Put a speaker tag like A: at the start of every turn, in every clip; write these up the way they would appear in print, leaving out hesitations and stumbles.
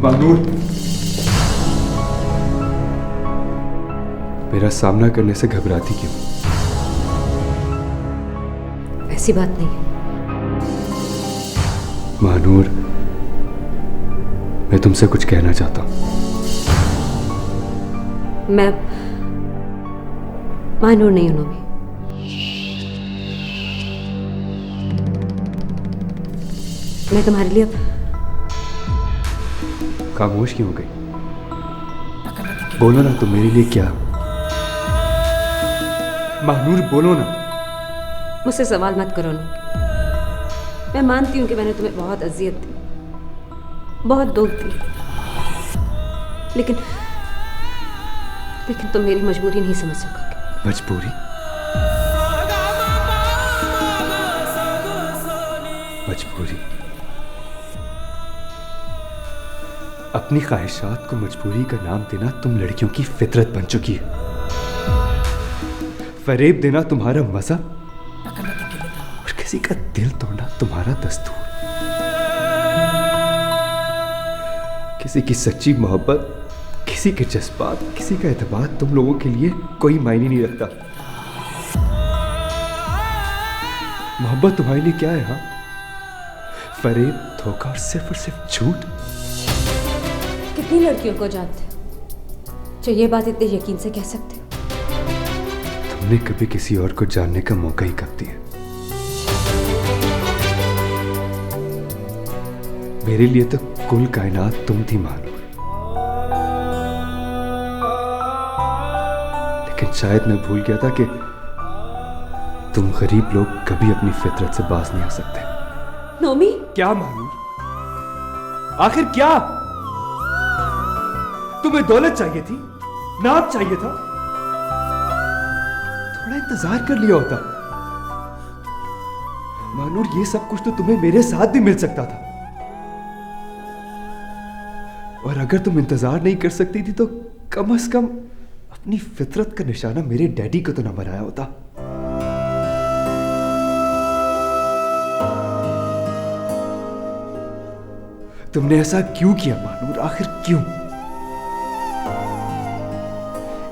A: महानूर, मेरा सामना करने से घबराती क्यों?
B: ऐसी बात नहीं है।
A: महानूर, मैं तुमसे कुछ कहना चाहता हूं।
B: मैं महानूर नहीं हूं नोमी। मैं तुम्हारे लिए
A: खामोश क्यों हो गई? बोलो ना, तुम मेरे लिए क्या? महानूर बोलो ना।
B: मुझसे सवाल मत करो ना। मैं मानती हूं कि मैंने तुम्हें बहुत अजियत दी, बहुत दुख दी, लेकिन तुम मेरी मजबूरी नहीं समझ सकोगे।
A: मजबूरी? मजबूरी? अपनी ख्वाहिशात को मजबूरी का नाम देना तुम लड़कियों की फितरत बन चुकी है। फरेब देना तुम्हारा मज़हब और किसी का दिल तोड़ना तुम्हारा दस्तूर। किसी की सच्ची मोहब्बत, किसी के जज्बात, किसी का एतबार तुम लोगों के लिए कोई मायने नहीं रखता। मोहब्बत तुम्हारे लिए क्या है? हाँ, फरेब, धोखा और सिर्फ झूठ।
B: कितनी लड़कियों को जानते हो जो ये बात इतने यकीन से कह सकते हो?
A: तुमने कभी किसी और को जानने का मौका ही कब दिया? मेरे लिए तो कुल कायनात तुम थी महानूर। लेकिन शायद मैं भूल गया था कि तुम गरीब लोग कभी अपनी फितरत से बाज नहीं आ सकते।
B: नोमी,
A: क्या महानूर? आखिर क्या? तुम्हें दौलत चाहिए थी, नाम चाहिए था, थोड़ा इंतजार कर लिया होता। महानूर, ये सब कुछ तो तुम्हें मेरे साथ भी मिल सकता था। और अगर तुम इंतजार नहीं कर सकती थी तो कम से कम अपनी फितरत का निशाना मेरे डैडी को तो ना बनाया होता। तुमने ऐसा क्यों किया महानूर? आखिर क्यों?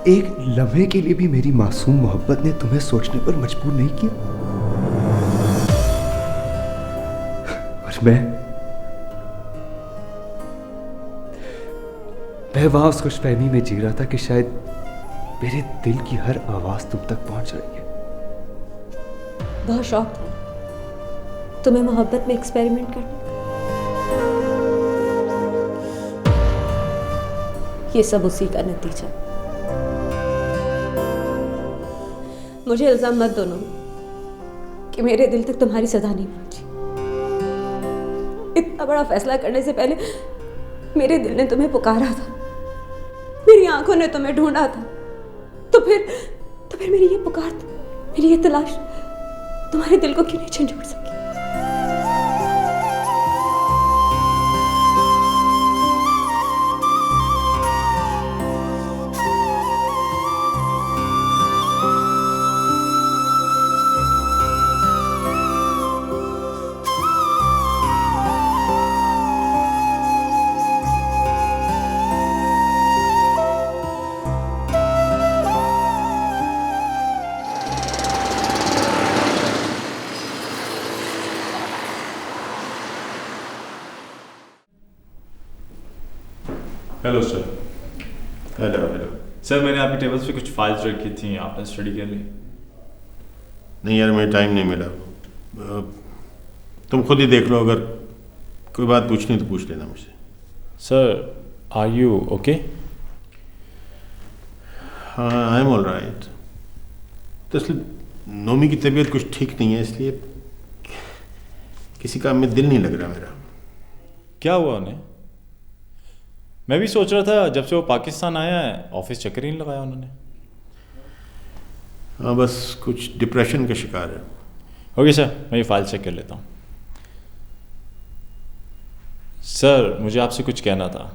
A: एक लम्हे के लिए भी मेरी मासूम मोहब्बत ने तुम्हें सोचने पर मजबूर नहीं किया? और मैं वहां उस खुशफहमी में जी रहा था कि शायद मेरे दिल की हर आवाज तुम तक पहुंच रही है।
B: बहुत शौक था तुम्हें मोहब्बत में एक्सपेरिमेंट करने का। ये सब उसी का नतीजा। मुझे इल्जाम मत दो कि मेरे दिल तक तुम्हारी सदा नहीं पहुंची। इतना बड़ा फैसला करने से पहले मेरे दिल ने तुम्हें पुकारा था, मेरी आंखों ने तुम्हें ढूंढा था। तो फिर मेरी ये पुकार, मेरी ये तलाश तुम्हारे दिल को क्यों नहीं झंझोड़ सकी?
C: Hello sir. हेलो सर, मैंने आपकी टेबल्स पे कुछ फाइल्स रखी थी, आपने स्टडी कर ली?
D: नहीं यार, मुझे टाइम नहीं मिला। तुम खुद ही देख लो, अगर कोई बात पूछनी तो पूछ लेना मुझसे।
C: Sir, are you okay?
D: हाँ, आई एम ऑल राइट। तो इसलिए नोमी की तबीयत कुछ ठीक नहीं है, इसलिए किसी काम में दिल नहीं लग रहा मेरा।
C: क्या हुआ उन्हें? मैं भी सोच रहा था, जब से वो पाकिस्तान आया है ऑफिस चक्कर ही नहीं लगाया उन्होंने।
D: हाँ, बस कुछ डिप्रेशन का शिकार है।
C: ओके सर, मैं ये फाइल चेक कर लेता हूँ। सर, मुझे आपसे कुछ कहना था,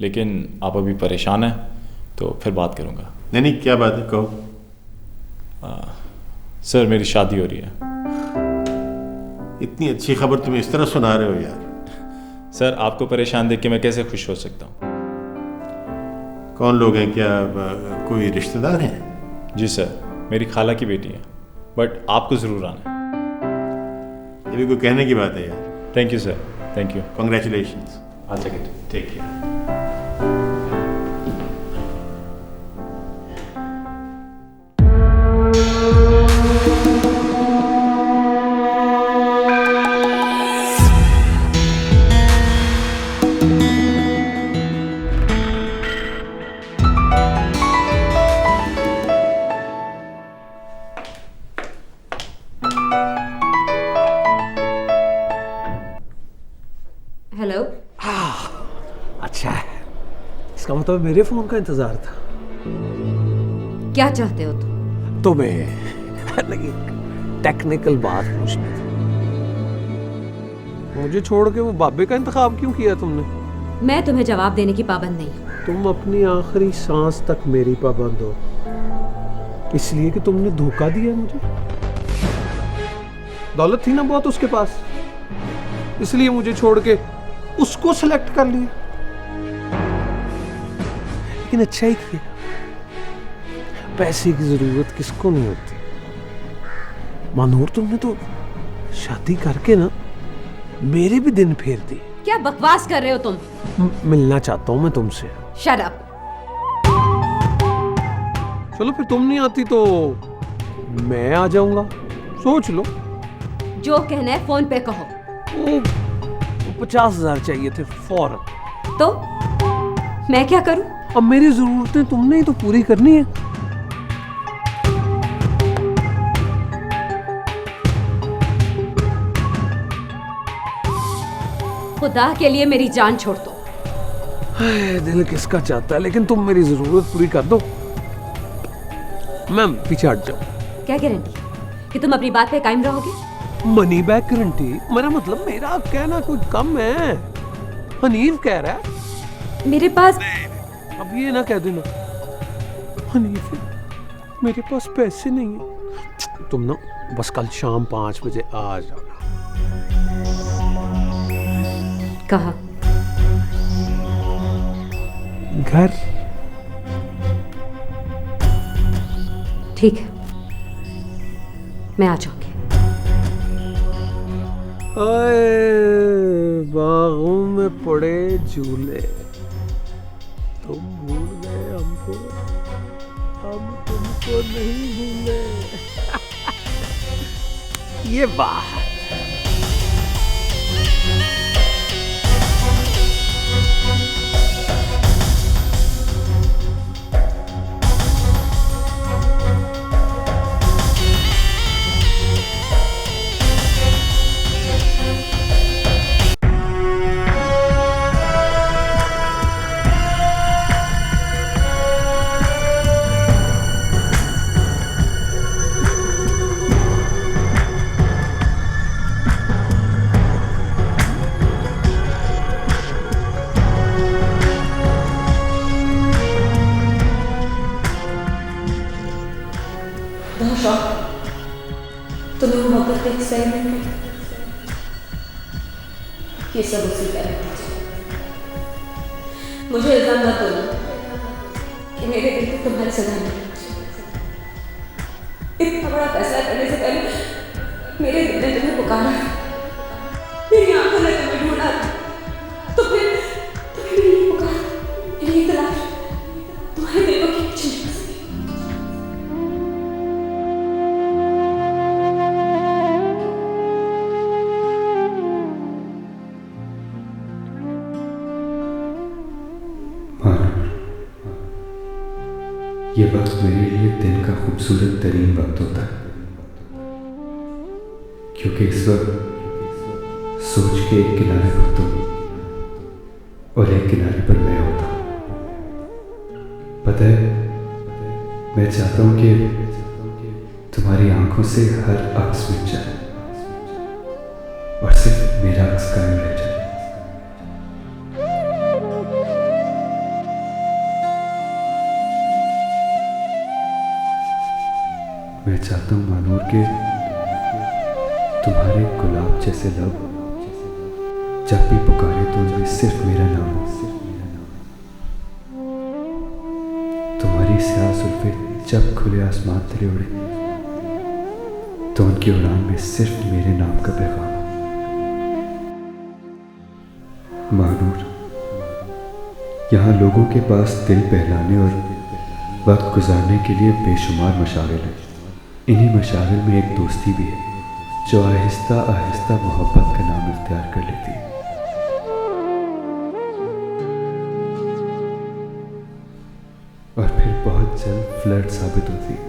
C: लेकिन आप अभी परेशान हैं तो फिर बात करूँगा।
D: नहीं, क्या बात है, कहो।
C: सर, मेरी शादी हो रही है।
D: इतनी अच्छी खबर तुम इस तरह सुना रहे हो यार?
C: सर आपको परेशान देख के मैं कैसे खुश हो सकता हूँ?
D: कौन लोग हैं? क्या कोई रिश्तेदार हैं?
C: जी सर, मेरी खाला की बेटी है, बट आपको ज़रूर आना है।
D: ये भी कोई कहने की बात है यार।
C: Thank you sir, thank you.
D: Congratulations.
C: I'll take it.
D: Take care.
B: Hello.
E: अच्छा है, इसका मतलब मेरे फोन का इंतजार था।
B: क्या चाहते हो तुम?
E: तुम्हें लगी टेक्निकल बात पूछनी थी। मुझे छोड़ के वो बाबे का इंतखाब क्यों किया तुमने?
B: मैं तुम्हें जवाब देने की पाबंद नहीं हूँ।
E: तुम अपनी आखिरी सांस तक मेरी पाबंद हो, इसलिए कि तुमने धोखा दिया मुझे। दौलत थी ना बहुत उसके पास, इसलिए मुझे छोड़ के उसको सिलेक्ट कर लिया। लेकिन अच्छा ही किया, पैसे की जरूरत किसको नहीं होती। मानूर, तुमने तो शादी करके ना मेरे भी दिन फेर दिए।
B: क्या बकवास कर रहे हो तुम?
E: मिलना चाहता हूं मैं तुमसे।
B: Shut up.
E: चलो फिर तुम नहीं आती तो मैं आ जाऊंगा, सोच लो।
B: जो कहना है फोन पे कहो।
E: वो 50,000 चाहिए थे फौरन।
B: तो मैं क्या करूं?
E: अब मेरी जरूरतें तुमने ही तो पूरी करनी है।
B: खुदा के लिए मेरी जान छोड़ दो।
E: हाय, दिल किसका चाहता है, लेकिन तुम मेरी जरूरत पूरी कर दो। मैम पीछे हट जाओ।
B: क्या गारंटी कि तुम अपनी बात पे कायम रहोगे?
E: Money back guarantee? मेरा मतलब मेरा कहना कोई कम है। हनीफ कह रहा है।
B: मेरे पास
E: अब ये ना कह देना हनीफ मेरे पास पैसे नहीं है। तुम ना बस कल शाम 5 बजे आ जाना।
B: कहा?
E: घर।
B: ठीक है, मैं आ जाऊंगी।
E: बागों में पड़े झूले, तुम भूल गए हमको, हम तुमको नहीं भूले। ये बात
B: तुम्हें मोहब्बत एक सही नहीं, ये सब उसी का है। मुझे इल्जाम मत दो कि मेरे दिल को तुम्हारी सजा नहीं। इतना बड़ा फैसला करने से पहले मेरे दिल ने तुम्हें पुकारा, मेरी आंखों ने तुम्हें ढूंढा, तो फिर मेरी ये पुकार, मेरी ये तलाश तुम्हारे दिल को खींच ली।
A: ये वक्त मेरे लिए दिन का खूबसूरत तरीन वक्त होता है, क्योंकि इस वक्त सोच के एक किनारे पर तुम और एक किनारे पर मैं होता हूँ। पता है, मैं चाहता हूँ कि तुम्हारी आंखों से हर अक्स मिट जाए और सिर्फ मेरा अक्स कायम रह जाए। मैं चाहता हूँ मानूर के तुम्हारे गुलाब जैसे लब जब भी पुकारे तो उनमें सिर्फ मेरा नाम हो। तुम्हारी स्याह जुल्फे जब खुले आसमान तले उड़े तो उनकी उड़ान में सिर्फ मेरे नाम का पैगाम हो। महानूर, यहाँ लोगों के पास दिल बहलाने और वक्त गुजारने के लिए बेशुमार मशागिल हैं। इन्हीं मशागिल में एक दोस्ती भी है जो आहिस्ता आहिस्ता मोहब्बत का नाम इख्तियार कर लेती है। और फिर बहुत जल्द फ्लर्ट साबित होती है।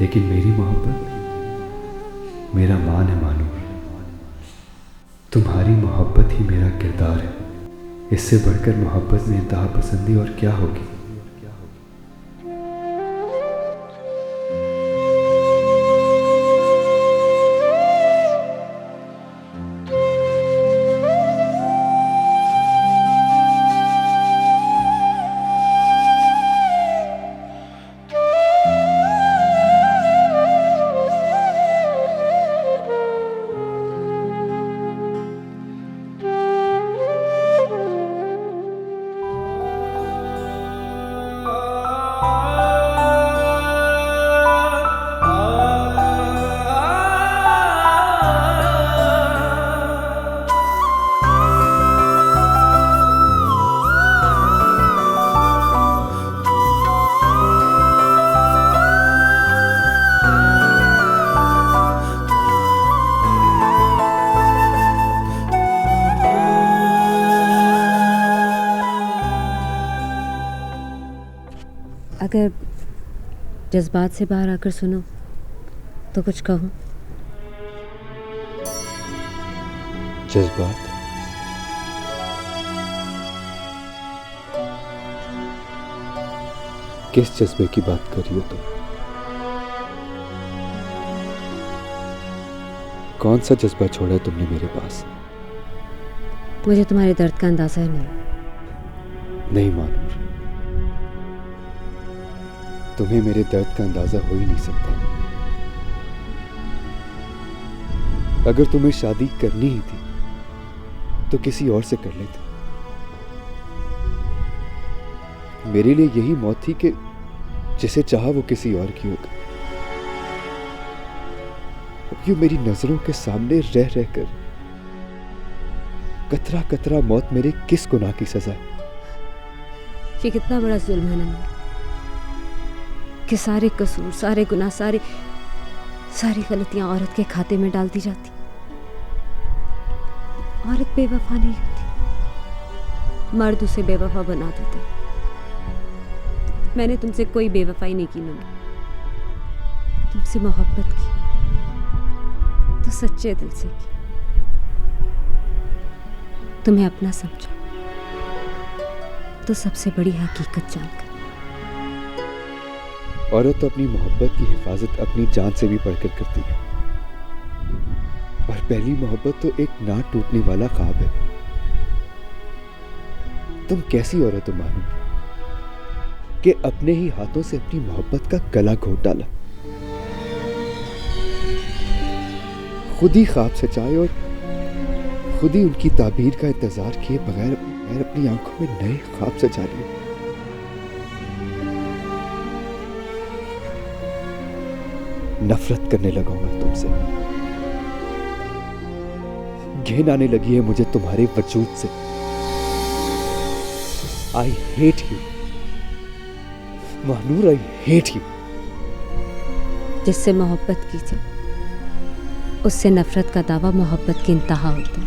A: लेकिन मेरी मोहब्बत मेरा मान है मानूर। तुम्हारी मोहब्बत ही मेरा किरदार है। इससे बढ़कर मोहब्बत में इंतहा पसंदी और क्या होगी।
B: अगर जज्बात से बाहर आकर सुनो तो कुछ कहूँ।
A: जज्बात? किस जज्बे की बात कर रही हो तुम? कौन सा जज्बा छोड़ा तुमने मेरे पास?
B: मुझे तुम्हारे दर्द का अंदाजा है
A: नहीं मानूर, तुम्हें मेरे दर्द का अंदाजा हो ही नहीं सकता। अगर तुम्हें शादी करनी ही थी तो किसी और से कर लेते। मेरे लिए यही मौत थी कि जिसे चाहा वो किसी और की होगा। अब यूं मेरी नजरों के सामने रह रहकर कतरा कतरा मौत मेरे किस गुनाह की सजा है।
B: ये कितना बड़ा जुल्म है ना कि सारे कसूर, सारे गुनाह, सारी गलतियां औरत के खाते में डाल दी जाती। औरत बेवफा नहीं होती, मर्द उसे बेवफा बना देते। मैंने तुमसे कोई बेवफाई नहीं की मम्मी, तुमसे मोहब्बत की तो सच्चे दिल से की। तुम्हें अपना समझा तो सबसे बड़ी हकीकत जानकर।
A: औरत तो अपनी मोहब्बत की हिफाजत अपनी जान से भी बढ़कर करती है। और पहली मोहब्बत तो एक ना टूटने वाला ख्वाब है। तुम कैसी औरत हो मानो कि अपने ही हाथों से अपनी मोहब्बत का गला घोट डाला, खुद ही ख्वाब सजाए और खुद ही उनकी ताबीर का इंतजार किए बगैर अपनी आंखों में नए ख्वाब सजा लिए। नफरत करने लगा हूं मैं तुमसे। घिन आने लगी है मुझे तुम्हारे वजूद से। I hate you Mahnoor, I hate you.
B: जिससे मोहब्बत कीजिए उससे नफरत का दावा मोहब्बत की इंतहा होता है।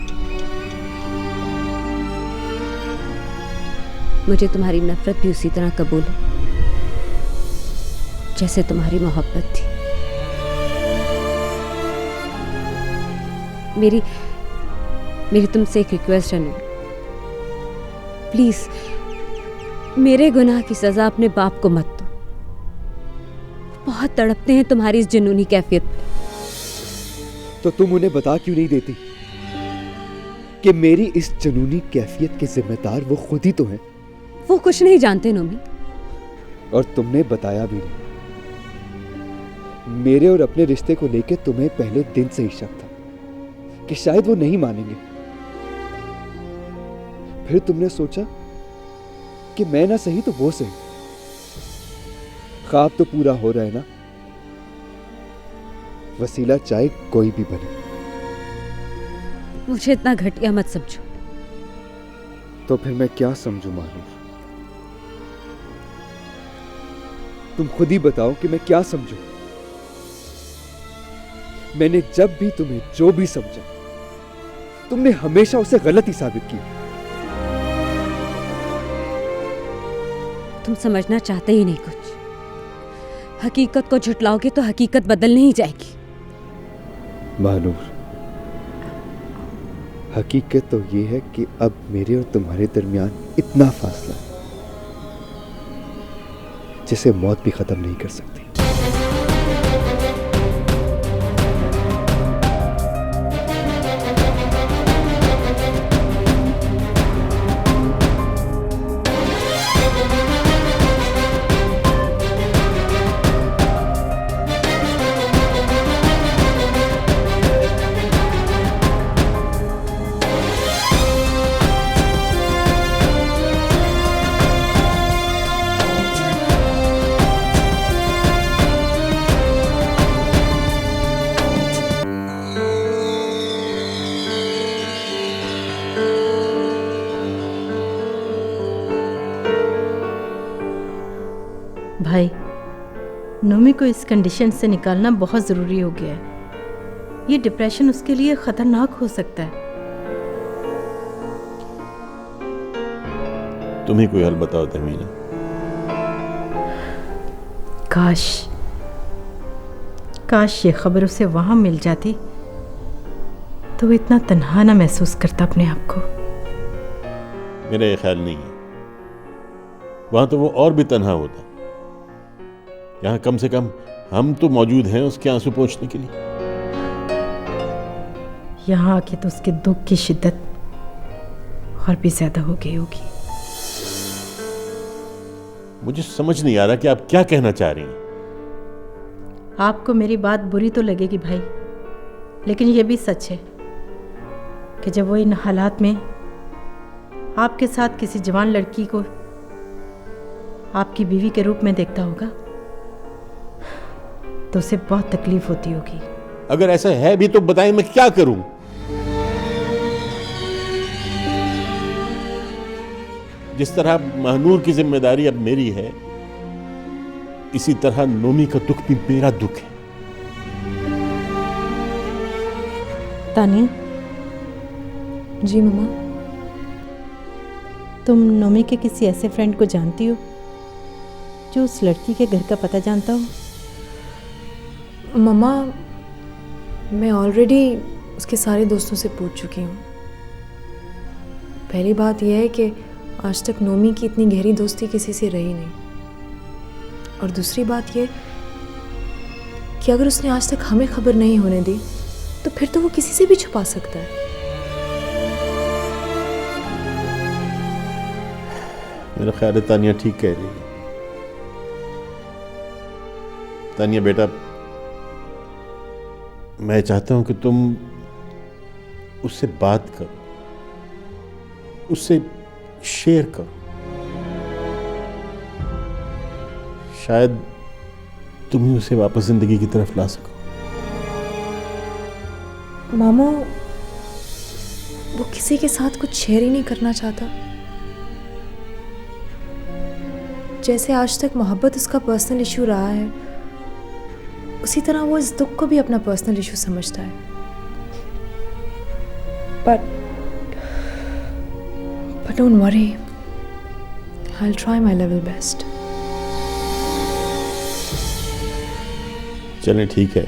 B: मुझे तुम्हारी नफरत भी उसी तरह कबूल है जैसे तुम्हारी मोहब्बत थी। मेरी तुमसे एक रिक्वेस्ट है ना, प्लीज मेरे गुनाह की सजा अपने बाप को मत दो। बहुत तड़पते हैं तुम्हारी इस जुनूनी कैफियत में।
A: तो तुम उन्हें बता क्यों नहीं देती कि मेरी इस जुनूनी कैफियत के जिम्मेदार वो खुद ही तो हैं।
B: वो कुछ नहीं जानते नोमी।
A: और तुमने बताया भी नहीं। मेरे और अपने रिश्ते को लेकर तुम्हें पहले दिन से ही शक था, कि शायद वो नहीं मानेंगे। फिर तुमने सोचा कि मैं ना सही तो वो सही। ख्वाब तो पूरा हो रहा है ना, वसीला चाहे कोई भी बने।
B: मुझे इतना घटिया मत समझो।
A: तो फिर मैं क्या समझूं मानूर? तुम खुद ही बताओ कि मैं क्या समझूं। मैंने जब भी तुम्हें जो भी समझा, तुमने हमेशा उसे गलत ही साबित किया।
B: तुम समझना चाहते ही नहीं कुछ। हकीकत को झुटलाओगे तो हकीकत बदल नहीं जाएगी।
A: मानूर, हकीकत तो ये है कि अब मेरे और तुम्हारे दरमियान इतना फासला है जिसे मौत भी खत्म नहीं कर सकती।
F: भाई, नोमी को इस कंडीशन से निकालना बहुत ज़रूरी हो गया है। ये डिप्रेशन उसके लिए ख़तरनाक हो सकता है।
D: तुम ही कोई हल बताओ तहमीना।
F: काश ये खबर उसे वहाँ मिल जाती तो वो इतना तन्हा ना महसूस करता अपने आप को।
D: मेरा ये ख्याल नहीं है, वहाँ तो वो और भी तन्हा होता। यहाँ कम से कम हम तो मौजूद हैं उसके आंसू पोंछने के लिए।
F: यहाँ आके तो उसके दुख की शिद्दत और भी ज्यादा हो गई होगी।
D: मुझे समझ नहीं आ रहा कि आप क्या कहना चाह रही हैं।
F: आपको मेरी बात बुरी तो लगेगी भाई, लेकिन यह भी सच है कि जब वो इन हालात में आपके साथ किसी जवान लड़की को आपकी बीवी के रूप में देखता होगा तो उसे बहुत तकलीफ होती होगी।
D: अगर ऐसा है भी तो बताएं, मैं क्या करूं? जिस तरह महनूर की जिम्मेदारी अब मेरी है, इसी तरह नोमी का दुख भी मेरा दुख है।
F: तानिया।
B: जी मम्मा।
F: तुम नोमी के किसी ऐसे फ्रेंड को जानती हो जो उस लड़की के घर का पता जानता हो?
G: मम्मा, मैं ऑलरेडी उसके सारे दोस्तों से पूछ चुकी हूँ। पहली बात यह है कि आज तक नोमी की इतनी गहरी दोस्ती किसी से रही नहीं, और दूसरी बात यह कि अगर उसने आज तक हमें खबर नहीं होने दी तो फिर तो वो किसी से भी छुपा सकता है।
D: मेरा ख्याल है तानिया ठीक कह रही है। तानिया बेटा, मैं चाहता हूं कि तुम उससे बात करो, उससे शेयर करो। शायद तुम ही उसे वापस जिंदगी की तरफ ला सको।
G: मामू, वो किसी के साथ कुछ शेयर ही नहीं करना चाहता। जैसे आज तक मोहब्बत उसका पर्सनल इशू रहा है, उसी तरह वो इस दुख को भी अपना पर्सनल इशू समझता है। But don't worry, I'll try my level best.
D: चलें, ठीक है।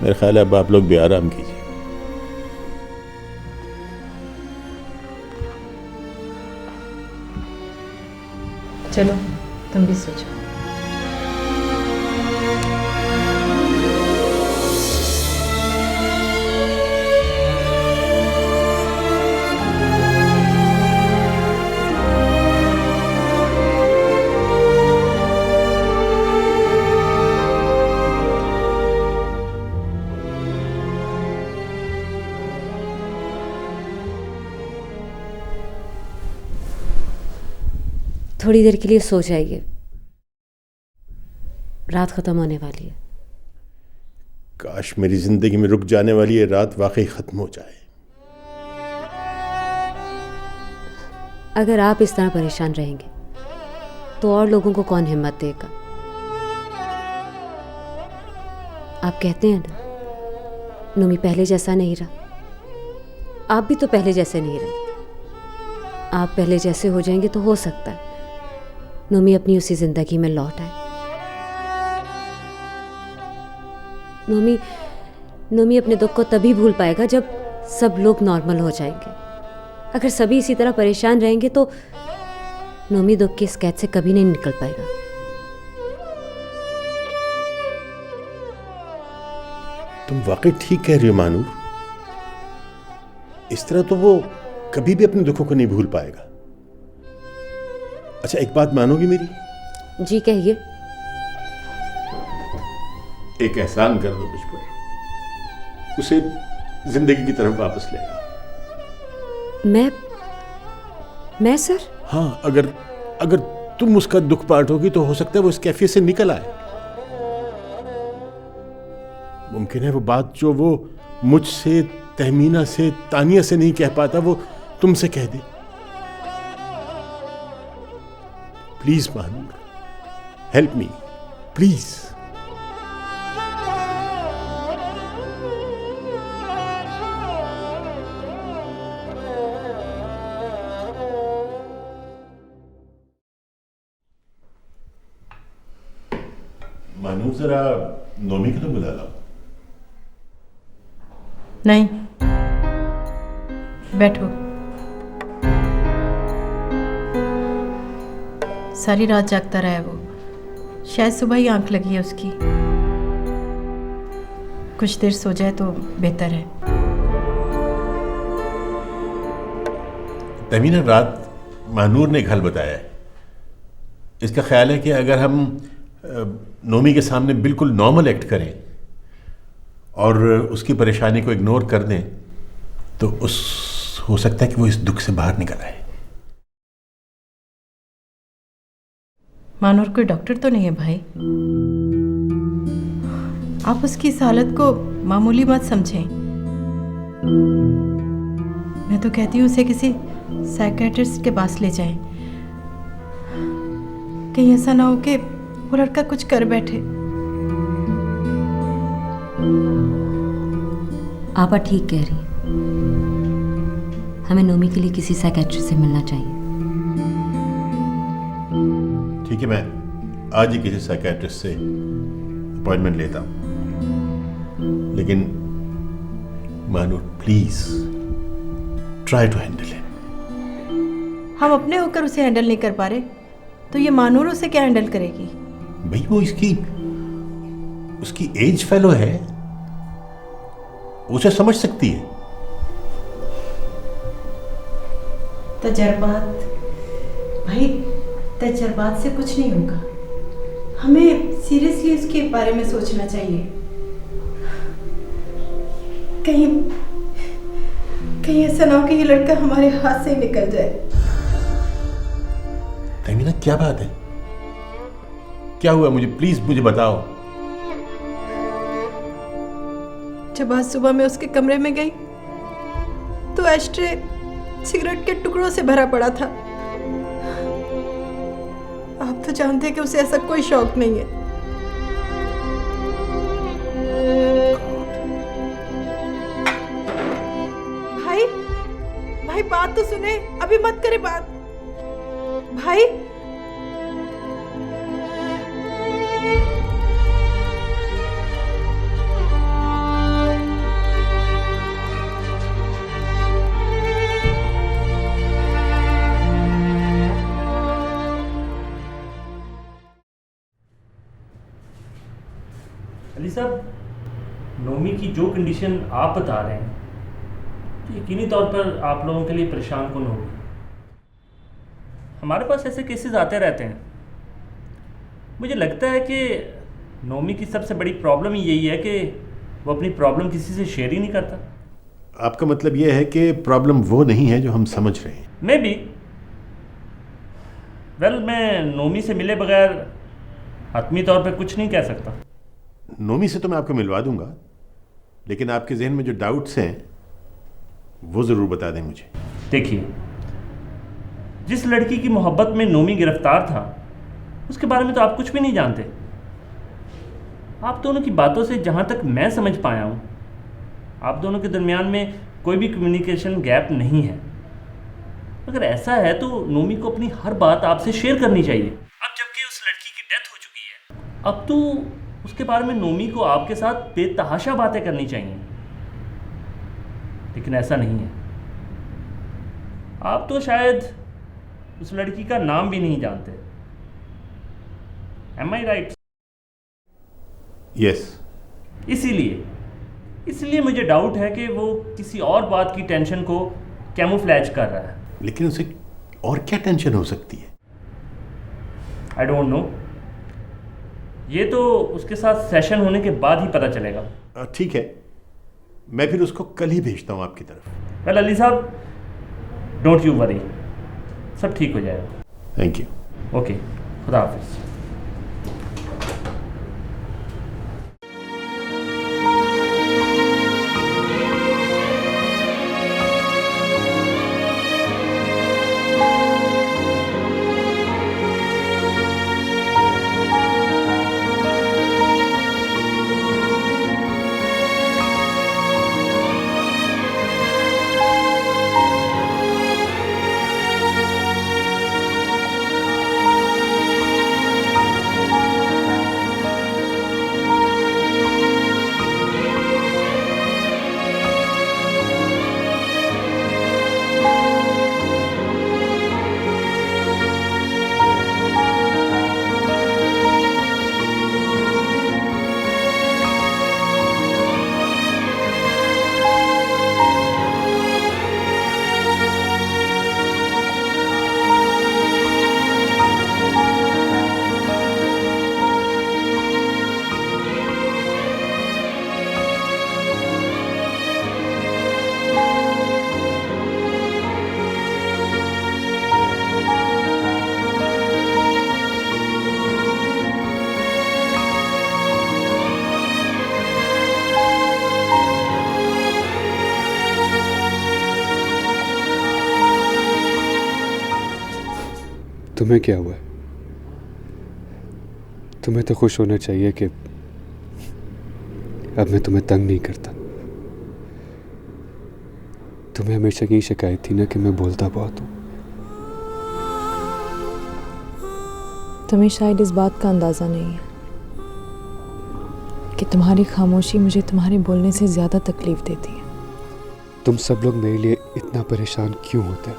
D: मेरा ख्याल है अब आप लोग भी आराम कीजिए।
F: चलो, तुम भी सो जाओ।
H: थोड़ी देर के लिए सो जाइए, रात ख़त्म होने वाली है।
D: काश मेरी जिंदगी में रुक जाने वाली ये रात वाकई खत्म हो जाए।
H: अगर आप इस तरह परेशान रहेंगे तो और लोगों को कौन हिम्मत देगा? आप कहते हैं ना, नोमी पहले जैसा नहीं रहा। आप भी तो पहले जैसे नहीं रहे। आप पहले जैसे हो जाएंगे तो हो सकता है नोमी उसी जिंदगी में लौट आए। नोमी अपने दुख को तभी भूल पाएगा जब सब लोग नॉर्मल हो जाएंगे। अगर सभी इसी तरह परेशान रहेंगे तो नोमी दुख की इस कैद से कभी नहीं निकल पाएगा।
D: तुम वाकई ठीक कह रही हो मानूर। इस तरह तो वो कभी भी अपने दुखों को नहीं भूल पाएगा। अच्छा, एक बात मानोगी मेरी?
H: जी कहिए।
D: एक एहसान कर दो मुझ पर, उसे जिंदगी की तरफ वापस ले आओ।
H: मैं सर?
D: हाँ, अगर तुम उसका दुख बांटोगी तो हो सकता है वो इस कैफियत से निकल आए। मुमकिन है वो बात जो वो मुझसे, तहमीना से, तानिया से नहीं कह पाता वो तुमसे कह दे। Please Manoor, help me please. Manoor, जरा नोमी को तो बुला लाओ।
F: नहीं, बैठो। सारी रात जागता रहा है वो, शायद सुबह ही आंख लगी है उसकी। कुछ देर सो जाए तो बेहतर है।
D: तमीना, रात मानूर ने एक हल बताया है। इसका ख्याल है कि अगर हम नोमी के सामने बिल्कुल नॉर्मल एक्ट करें और उसकी परेशानी को इग्नोर कर दें तो हो सकता है कि वो इस दुख से बाहर निकल आए।
F: मानूर कोई डॉक्टर तो नहीं है भाई। आप उसकी इस हालत को मामूली मत समझें। मैं तो कहती हूँ उसे किसी साइकियाट्रिस्ट के पास ले जाएं। कहीं ऐसा ना हो कि वो लड़का कुछ कर बैठे।
H: आपा ठीक कह रही। हमें नोमी के लिए किसी साइकियाट्रिस्ट से मिलना चाहिए।
D: ठीक है, मैं आज ही किसी साइकियाट्रिस्ट से अपॉइंटमेंट लेता हूं। लेकिन Manoor, please try to handle him.
F: हम अपने होकर उसे हैंडल नहीं कर पा रहे तो ये मानूर उसे क्या हैंडल करेगी?
D: भाई, वो उसकी एज फेलो है, उसे समझ सकती है।
F: तजर्बात भाई, तजर्बात से कुछ नहीं होगा। हमें सीरियसली उसके बारे में सोचना चाहिए। कहीं ऐसा ना हो कि ये लड़का हमारे हाथ से ही निकल जाए।
D: तमीना, क्या बात है? क्या हुआ? मुझे बताओ।
F: जब आज सुबह मैं उसके कमरे में गई तो एस्ट्रे सिगरेट के टुकड़ों से भरा पड़ा था। आप तो जानते हैं कि उसे ऐसा कोई शौक नहीं है। भाई बात तो सुने, अभी मत करे बात। भाई
I: अली साहब, नोमी की जो कंडीशन आप बता रहे हैं तो यकीनी तौर पर आप लोगों के लिए परेशान कौन होगी। हमारे पास ऐसे केसेस आते रहते हैं। मुझे लगता है कि नोमी की सबसे बड़ी प्रॉब्लम ही यही है कि वो अपनी प्रॉब्लम किसी से शेयर ही नहीं करता।
D: आपका मतलब यह है कि प्रॉब्लम वो नहीं है जो हम समझ रहे हैं?
I: May be. वेल, मैं नोमी से मिले बगैर हतमी तौर पे कुछ नहीं कह सकता।
D: नोमी से तो मैं आपको मिलवा दूंगा, लेकिन आपके जहन में जो डाउट्स हैं वो ज़रूर बता दें मुझे।
I: देखिए, जिस लड़की की मोहब्बत में नोमी गिरफ्तार था उसके बारे में तो आप कुछ भी नहीं जानते। आप दोनों की बातों से जहाँ तक मैं समझ पाया हूँ, आप दोनों के दरमियान में कोई भी कम्युनिकेशन गैप नहीं है। अगर ऐसा है तो नोमी को अपनी हर बात आपसे शेयर करनी चाहिए। अब जबकि उस लड़की की डेथ हो चुकी है, अब तो उसके बारे में नोमी को आपके साथ बेतहाशा बातें करनी चाहिए, लेकिन ऐसा नहीं है। आप तो शायद उस लड़की का नाम भी नहीं जानते। Am I right?
D: यस।
I: इसीलिए मुझे डाउट है कि वो किसी और बात की टेंशन को कैमोफ्लेज कर रहा है।
D: लेकिन उसे और क्या टेंशन हो सकती है?
I: आई डोंट नो, ये तो उसके साथ सेशन होने के बाद ही पता चलेगा।
D: ठीक है, मैं फिर उसको कल ही भेजता हूँ आपकी तरफ।
I: वेल अली साहब, डोंट यू वरी, सब ठीक हो जाएगा।
D: Thank you.
I: ओके, खुदा हाफिज़।
A: तुम्हें क्या हुआ? तुम्हें तो खुश होना चाहिए कि अब मैं तुम्हें तंग नहीं करता। तुम्हें हमेशा यही शिकायत थी ना कि मैं बोलता बहुत हूँ।
G: तुम्हें शायद इस बात का अंदाज़ा नहीं है कि तुम्हारी खामोशी मुझे तुम्हारे बोलने से ज़्यादा तकलीफ देती है।
A: तुम सब लोग मेरे लिए इतना परेशान क्यों होते हो?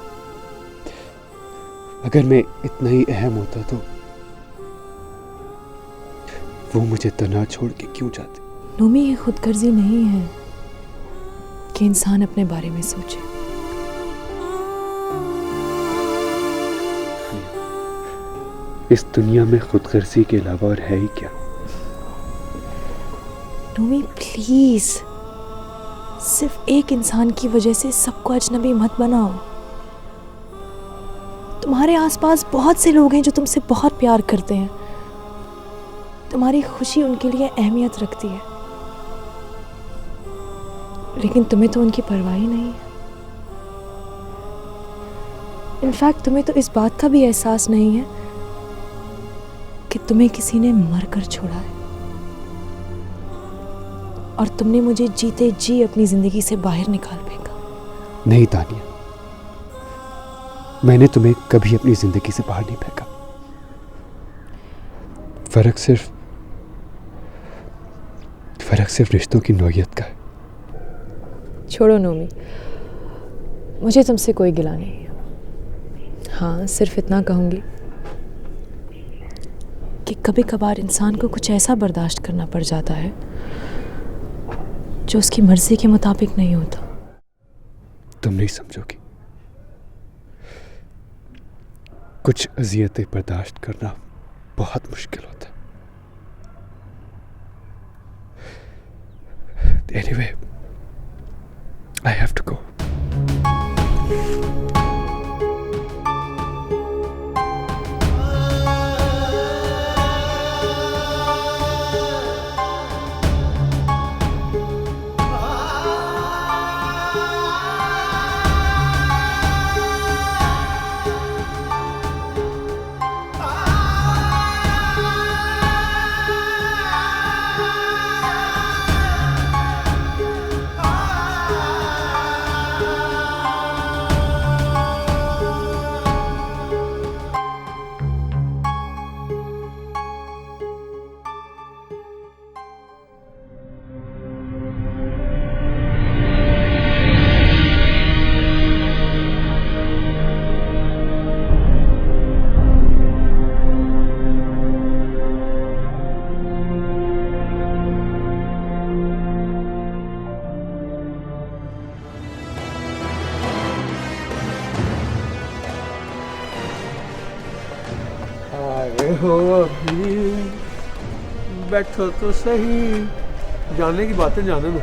A: अगर मैं इतना ही अहम होता तो वो मुझे तन्हा छोड़ के क्यों जाती?
G: नोमी, ये खुदगर्जी नहीं है कि इंसान अपने बारे में सोचे।
A: इस दुनिया में खुदगर्जी के अलावा और है ही क्या?
G: नोमी प्लीज, सिर्फ एक इंसान की वजह से सबको अजनबी मत बनाओ। तुम्हारे आसपास बहुत से लोग हैं जो तुमसे बहुत प्यार करते हैं। तुम्हारी खुशी उनके लिए अहमियत रखती है, लेकिन तुम्हें तो उनकी परवाह ही नहीं है। इनफैक्ट तुम्हें तो इस बात का भी एहसास नहीं है कि तुम्हें किसी ने मरकर छोड़ा है और तुमने मुझे जीते जी अपनी जिंदगी से बाहर निकाल फेंका।
A: नहीं तानिया, मैंने तुम्हें कभी अपनी जिंदगी से बाहर नहीं फेंका। फर्क सिर्फ रिश्तों की नौयत का है।
G: छोड़ो नोमी, मुझे तुमसे कोई गिला नहीं है। हाँ, सिर्फ इतना कहूँगी कि कभी कभार इंसान को कुछ ऐसा बर्दाश्त करना पड़ जाता है जो उसकी मर्जी के मुताबिक नहीं होता।
A: तुम नहीं समझोगी। कुछ अज़ियतें बर्दाश्त करना बहुत मुश्किल होता है। Anyway, I have to go.
E: आए हो अभी, बैठो तो सही, जाने की बातें जाने दो।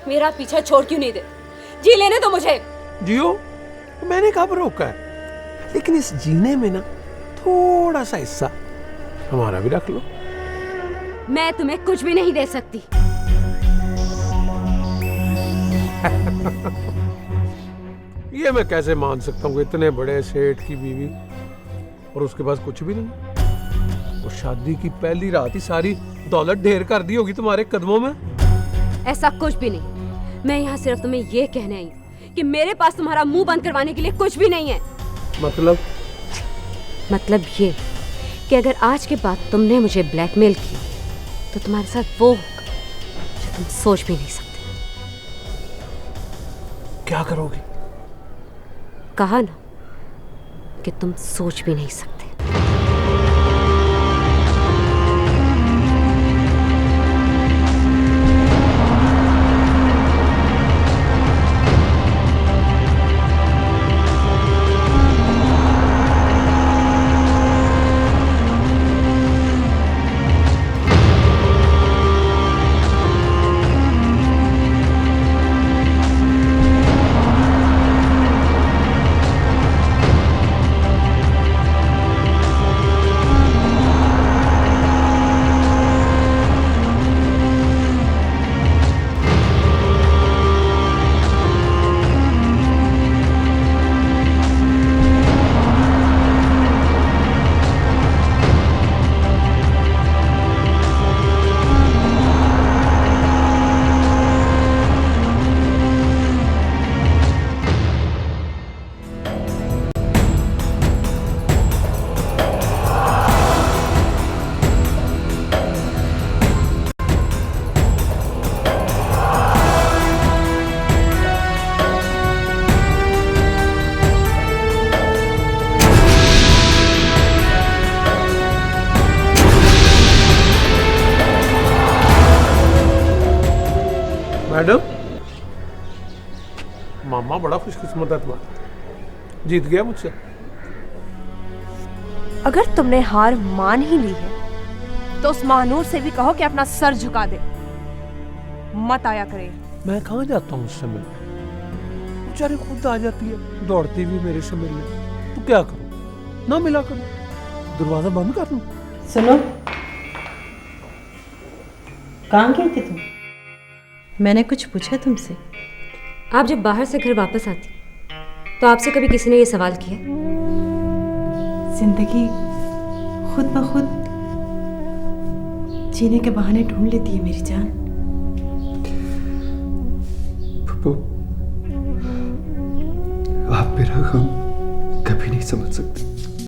B: मेरा पीछा छोड़ क्यों नहीं दे? जी लेने दो मुझे।
E: जियो, मैंने कब रोका है, लेकिन इस जीने में ना थोड़ा सा हिस्सा हमारा भी रख लो।
B: मैं तुम्हें कुछ भी नहीं दे सकती।
E: ये मैं कैसे मान सकता हूँ, इतने बड़े सेठ की बीवी और उसके पास कुछ भी नहीं। वो शादी की पहली रात ही सारी दौलत ढेर कर दी होगी तुम्हारे कदमों में।
B: ऐसा कुछ भी नहीं। मैं यहाँ सिर्फ तुम्हें ये कहने आई हूँ कि मेरे पास तुम्हारा मुंह बंद करवाने के लिए कुछ भी नहीं है।
H: मतलब ये कि अगर आज के बाद तुमने मुझे ब्लैकमेल किया तो तुम्हारे साथ वो होगा जो तुम सोच भी नहीं सकते।
E: क्या करोगी?
H: कहा ना कि तुम सोच भी नहीं सकते।
E: मैडम, मामा बड़ा खुशकिस्मत है तुम्हारा, जीत गया मुझसे।
J: अगर तुमने हार मान ही ली है तो उस महानूर से भी कहो कि अपना सर झुका दे, मत आया करे।
E: मैं कहाँ जाता हूँ उससे मिलने, बेचारी खुद आ जाती है दौड़ती भी मेरे से मिलने। तो क्या करूँ, ना मिला करूँ, दरवाजा बंद कर लूँ?
F: सुनो, कहाँ गई थी तुम? मैंने कुछ पूछा तुमसे?
H: आप जब बाहर से घर वापस आती तो आपसे कभी किसी ने ये सवाल किया?
F: जिंदगी खुद ब खुद जीने के बहाने ढूंढ लेती है मेरी जान।
A: पप्पू, आप मेरा गम कभी नहीं समझ सकते।